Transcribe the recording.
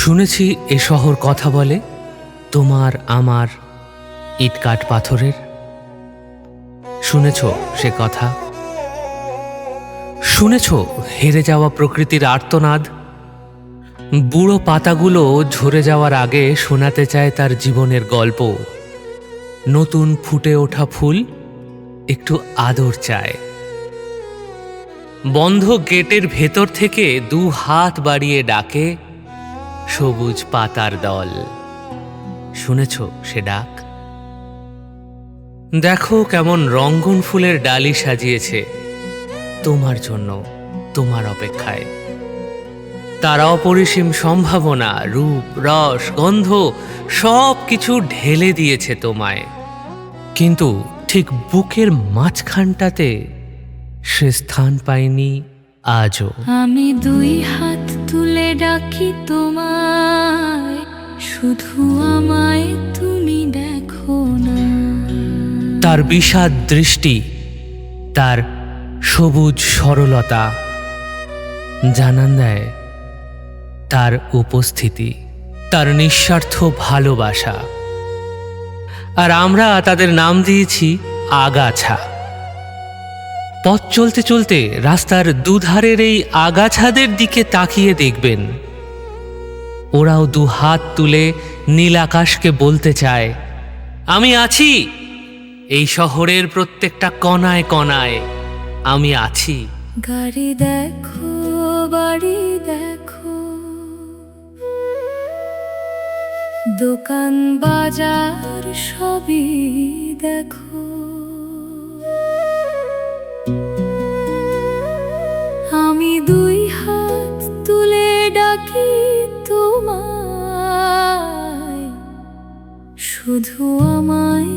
শুনেছি এ শহর কথা বলে তোমার আমার ইটকাঠ পাথরের। শুনেছ সে কথা? শুনেছ হেরে যাওয়া প্রকৃতির আর্তনাদ? বুড়ো পাতাগুলো ঝরে যাওয়ার আগে শোনাতে চায় তার জীবনের গল্প। নতুন ফুটে ওঠা ফুল একটু আদর চায়। বন্ধ গেটের ভেতর থেকে দু হাত বাড়িয়ে ডাকে সবুজ পাতার দল। শুনেছ সে ডাক? দেখো কেমন রঙ্গন ফুলের ডালি সাজিয়েছে তোমার জন্য, তোমার অপেক্ষায়। তারা অপরিসীম সম্ভাবনা, রূপ, রস, গন্ধ সব কিছু ঢেলে দিয়েছে তোমায়। কিন্তু ঠিক বুকের মাঝখানটাতে সে স্থান পায়নি আজও। আমি দুই হাত তুলে ডাকি তোমায়, শুধু আমায় তুমি দেখো না। তার বিষাদ দৃষ্টি, তার সবুজ সরলতা জানান দেয় তার উপস্থিতি, তার নিঃস্বার্থ ভালোবাসা। আর আমরা তাদের নাম দিয়েছি আগাছা। পথ চলতে চলতে রাস্তার দুধারের এই আগাছাদের দিকে তাকিয়ে দেখবেন, ওরাও দু হাত তুলে নীল আকাশকে বলতে চায়, আমি আছি এই শহরের প্রত্যেকটা কণায় কণায়, আমি আছি। গাড়ি দেখো, বাড়ি দেখো, দোকান বাজার সবই দেখো। আমি দুই হাত তুলে ডাকি তোমায়, শুধু আমায়